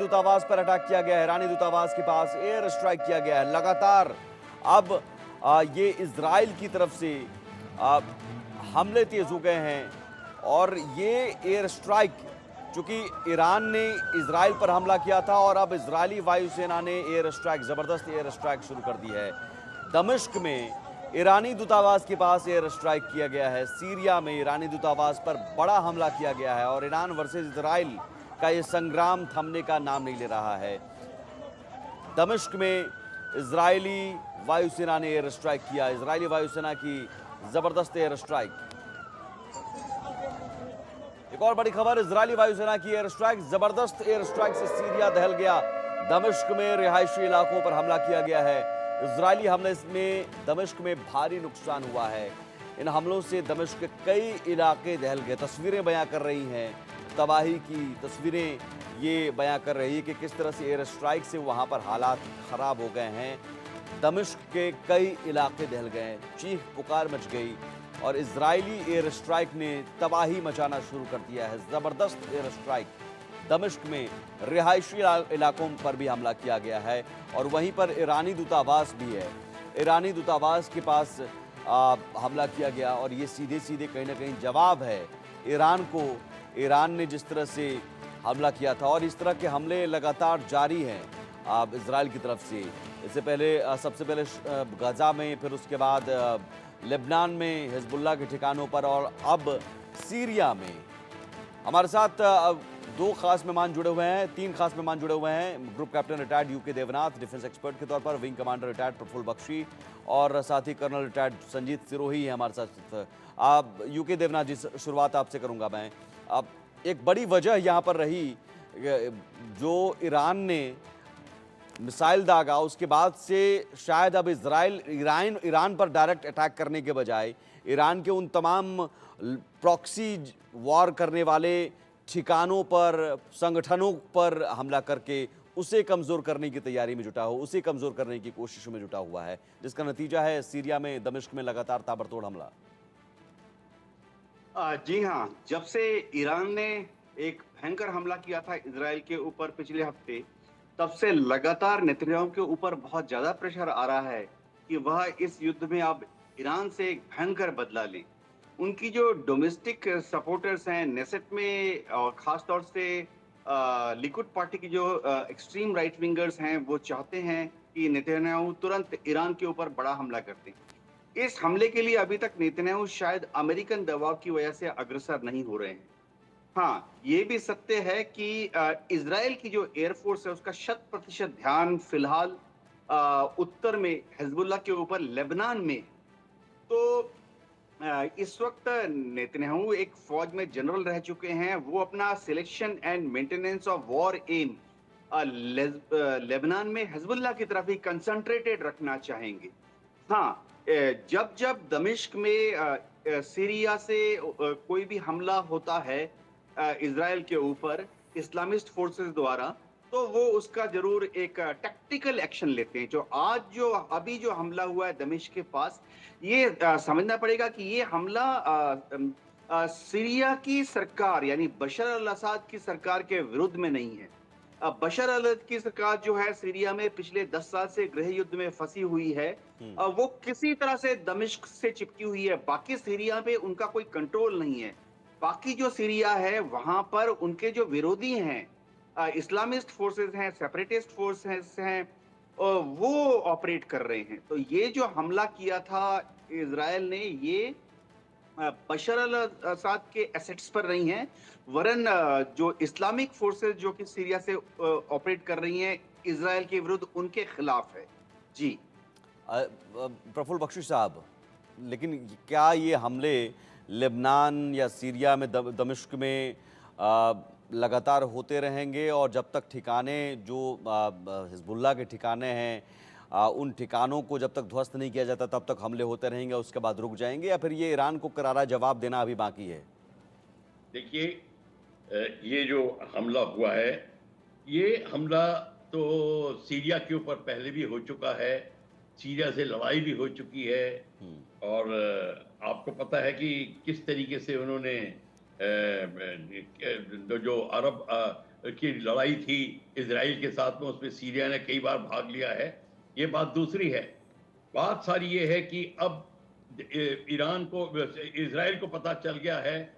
दूतावास पर अटैक किया गया है, ईरानी दूतावास के पास एयर स्ट्राइक किया गया है। लगातार अब ये इजराइल की तरफ से आ, हमले तेज हो गए हैं और ये एयर स्ट्राइक, चूंकि ईरान ने इजराइल पर हमला किया था और अब इजरायली वायुसेना ने एयर स्ट्राइक, जबरदस्त एयर स्ट्राइक शुरू कर दी है। दमिश्क में ईरानी दूतावास के पास एयर स्ट्राइक किया गया है। सीरिया में ईरानी दूतावास पर बड़ा हमला किया गया है और ईरान वर्सेस इजराइल का ये संग्राम थमने का नाम नहीं ले रहा है। दमिश्क में इजरायली वायुसेना ने एयर स्ट्राइक किया, इजरायली वायुसेना की जबरदस्त एयर स्ट्राइक। एक और बड़ी खबर, इजरायली वायुसेना की एयर स्ट्राइक, जबरदस्त एयर स्ट्राइक से सीरिया दहल गया। दमिश्क में रिहायशी इलाकों पर हमला किया गया है। इजरायली हमले में दमिश्क में भारी नुकसान हुआ है। इन हमलों से दमिश्क के कई इलाके दहल गए। तस्वीरें बयां कर रही हैं तबाही की, तस्वीरें ये बयां कर रही है कि किस तरह से एयर स्ट्राइक से वहां पर हालात खराब हो गए हैं। दमिश्क के कई इलाके दहल गए, चीख पुकार मच गई और इजरायली एयर स्ट्राइक ने तबाही मचाना शुरू कर दिया है। जबरदस्त एयर स्ट्राइक, दमिश्क में रिहायशी इलाकों पर भी हमला किया गया है और वहीं पर ईरानी दूतावास भी है। ईरानी दूतावास के पास हमला किया गया और ये सीधे सीधे कहीं ना कहीं जवाब है ईरान को। ईरान ने जिस तरह से हमला किया था और इस तरह के हमले लगातार जारी हैं इजराइल की तरफ से। इससे पहले सबसे पहले गजा में, फिर उसके बाद लेबनान में हिजबुल्लाह के ठिकानों पर और अब सीरिया में। हमारे साथ दो खास मेहमान जुड़े हुए हैं, तीन खास मेहमान जुड़े हुए हैं। Group captain retired UK Devnath, defence expert के तौर पर, wing commander retired Prafull Bakshi और साथ ही कर्नल रिटायर्ड संजीत सिरोही है हमारे साथ। आप यूके देवनाथ जी, शुरुआत आपसे करूंगा मैं। अब एक बड़ी वजह यहाँ पर रही जो ईरान ने मिसाइल दागा, उसके बाद से शायद अब ईरान पर डायरेक्ट अटैक करने के बजाय ईरान के उन तमाम प्रॉक्सी वॉर करने वाले ठिकानों पर, संगठनों पर हमला करके उसे कमज़ोर करने की तैयारी में जुटा हो, उसे कमज़ोर करने की कोशिश में जुटा हुआ है, जिसका नतीजा है सीरिया में, दमिश्क में लगातार ताबड़तोड़ हमला। जी हाँ, जब से ईरान ने एक भयंकर हमला किया था इजराइल के ऊपर पिछले हफ्ते, तब से लगातार नेतन्याहू के ऊपर बहुत ज्यादा प्रेशर आ रहा है कि वह इस युद्ध में अब ईरान से एक भयंकर बदला लें। उनकी जो डोमेस्टिक सपोर्टर्स हैं नेसेट में, और खास तौर से लिकुड पार्टी की जो एक्सट्रीम राइट विंगर्स हैं, वो चाहते हैं कि नेतन्याहू तुरंत ईरान के ऊपर बड़ा हमला कर दें। इस हमले के लिए अभी तक नेतन्याहू शायद अमेरिकन दबाव की वजह से अग्रसर नहीं हो रहे हैं। हाँ, ये भी सत्य है कि इजराइल की जो एयरफोर्स है उसका 100% ध्यान फिलहाल उत्तर में हिजबुल्लाह के ऊपर लेबनान में है। तो इस वक्त नेतन्याहू एक फौज में जनरल रह चुके हैं। वो अपना selection and maintenance of war एम लेबनान में हिजबुल्लाह की तरफ ही कंसंट्रेटेड रखना चाहेंगे। हाँ, जब जब दमिश्क में सीरिया से कोई भी हमला होता है इजराइल के ऊपर इस्लामिस्ट फोर्सेस द्वारा, तो वो उसका जरूर एक टैक्टिकल एक्शन लेते हैं। जो अभी जो हमला हुआ है दमिश्क के पास, ये समझना पड़ेगा कि ये हमला सीरिया की सरकार यानी बशर अल असद की सरकार के विरुद्ध में नहीं है। बशर अल असद की सरकार जो है सीरिया में पिछले 10 साल से गृह युद्ध में फंसी हुई है। वो किसी तरह से दमिश्क से चिपकी हुई है। बाकी सीरिया पे उनका कोई कंट्रोल नहीं है। बाकी जो सीरिया है वहां पर उनके जो विरोधी हैं, इस्लामिस्ट फोर्सेस हैं, सेपरेटिस्ट फोर्सेस हैं, वो ऑपरेट कर रहे हैं। तो ये जो हमला किया था इजराइल ने, ये बशर अल असद के एसेट्स पर नहीं है, वरन जो इस्लामिक फोर्सेस जो कि सीरिया से ऑपरेट कर रही हैं इजराइल के विरुद्ध, उनके खिलाफ है। जी प्रफुल्ल बख्शी साहब, लेकिन क्या ये हमले लेबनान या सीरिया में, दमिश्क में लगातार होते रहेंगे और जब तक ठिकाने जो हिजबुल्लाह के ठिकाने हैं उन ठिकानों को जब तक ध्वस्त नहीं किया जाता तब तक हमले होते रहेंगे, उसके बाद रुक जाएंगे, या फिर ये ईरान को करारा जवाब देना अभी बाकी है? देखिए, ये जो हमला हुआ है, ये हमला तो सीरिया के ऊपर पहले भी हो चुका है। सीरिया से लड़ाई भी हो चुकी है और आपको पता है कि किस तरीके से उन्होंने जो अरब की लड़ाई थी इजराइल के साथ में, उसमें सीरिया ने कई बार भाग लिया है, ये बात दूसरी है। बात सारी ये है कि अब ईरान को, इजराइल को पता चल गया है